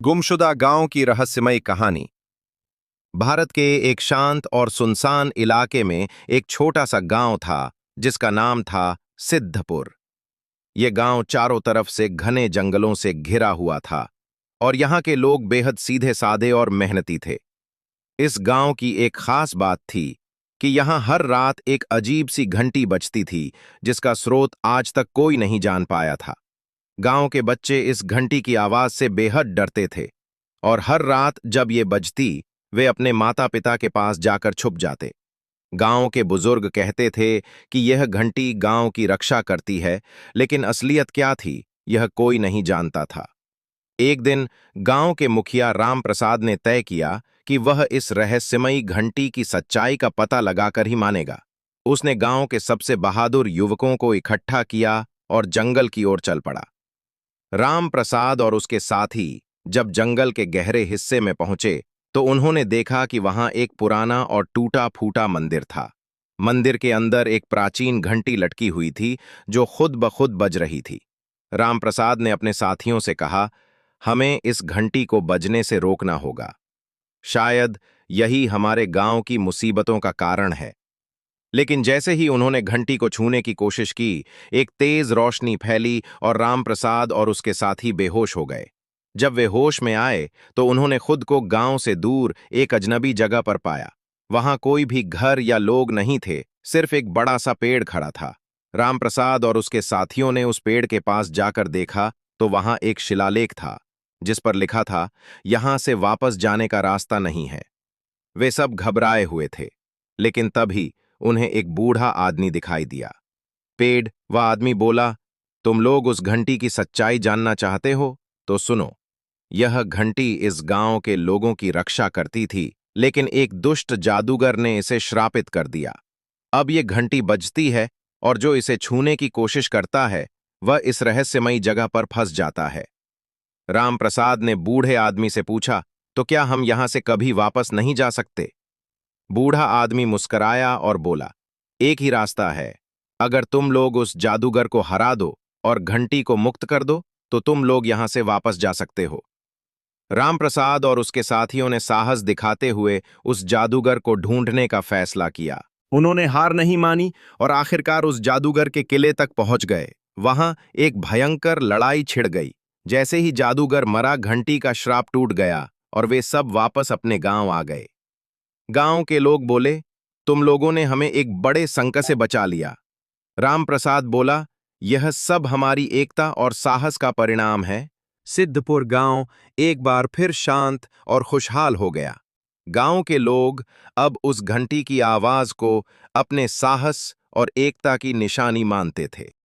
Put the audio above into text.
गुमशुदा गांव की रहस्यमयी कहानी। भारत के एक शांत और सुनसान इलाके में एक छोटा सा गांव था जिसका नाम था सिद्धपुर। यह गांव चारों तरफ से घने जंगलों से घिरा हुआ था और यहां के लोग बेहद सीधे साधे और मेहनती थे। इस गांव की एक खास बात थी कि यहां हर रात एक अजीब सी घंटी बजती थी जिसका स्रोत आज तक कोई नहीं जान पाया था। गांव के बच्चे इस घंटी की आवाज से बेहद डरते थे और हर रात जब ये बजती वे अपने माता पिता के पास जाकर छुप जाते। गांव के बुजुर्ग कहते थे कि यह घंटी गांव की रक्षा करती है, लेकिन असलियत क्या थी यह कोई नहीं जानता था। एक दिन गांव के मुखिया राम प्रसाद ने तय किया कि वह इस रहस्यमयी घंटी की सच्चाई का पता लगाकर ही मानेगा। उसने गांव के सबसे बहादुर युवकों को इकट्ठा किया और जंगल की ओर चल पड़ा। राम प्रसाद और उसके साथी जब जंगल के गहरे हिस्से में पहुंचे तो उन्होंने देखा कि वहां एक पुराना और टूटा फूटा मंदिर था। मंदिर के अंदर एक प्राचीन घंटी लटकी हुई थी जो खुद ब खुद बज रही थी। राम प्रसाद ने अपने साथियों से कहा, हमें इस घंटी को बजने से रोकना होगा। शायद यही हमारे गांव की मुसीबतों का कारण है। लेकिन जैसे ही उन्होंने घंटी को छूने की कोशिश की, एक तेज रोशनी फैली और रामप्रसाद और उसके साथी बेहोश हो गए। जब वे होश में आए तो उन्होंने खुद को गांव से दूर एक अजनबी जगह पर पाया। वहां कोई भी घर या लोग नहीं थे, सिर्फ एक बड़ा सा पेड़ खड़ा था। रामप्रसाद और उसके साथियों ने उस पेड़ के पास जाकर देखा तो वहां एक शिलालेख था जिस पर लिखा था, यहां से वापस जाने का रास्ता नहीं है। वे सब घबराए हुए थे, लेकिन तभी उन्हें एक बूढ़ा आदमी दिखाई दिया। पेड़ वह आदमी बोला, तुम लोग उस घंटी की सच्चाई जानना चाहते हो तो सुनो। यह घंटी इस गांव के लोगों की रक्षा करती थी, लेकिन एक दुष्ट जादूगर ने इसे श्रापित कर दिया। अब ये घंटी बजती है और जो इसे छूने की कोशिश करता है वह इस रहस्यमयी जगह पर फंस जाता है। रामप्रसाद ने बूढ़े आदमी से पूछा, तो क्या हम यहां से कभी वापस नहीं जा सकते? बूढ़ा आदमी मुस्कराया और बोला, एक ही रास्ता है। अगर तुम लोग उस जादूगर को हरा दो और घंटी को मुक्त कर दो तो तुम लोग यहां से वापस जा सकते हो। रामप्रसाद और उसके साथियों ने साहस दिखाते हुए उस जादूगर को ढूंढने का फैसला किया। उन्होंने हार नहीं मानी और आखिरकार उस जादूगर के किले तक पहुंच गए। वहां एक भयंकर लड़ाई छिड़ गई। जैसे ही जादूगर मरा, घंटी का श्राप टूट गया और वे सब वापस अपने गांव आ गए। गांव के लोग बोले, तुम लोगों ने हमें एक बड़े संकट से बचा लिया। रामप्रसाद बोला, यह सब हमारी एकता और साहस का परिणाम है। सिद्धपुर गांव एक बार फिर शांत और खुशहाल हो गया। गांव के लोग अब उस घंटी की आवाज को अपने साहस और एकता की निशानी मानते थे।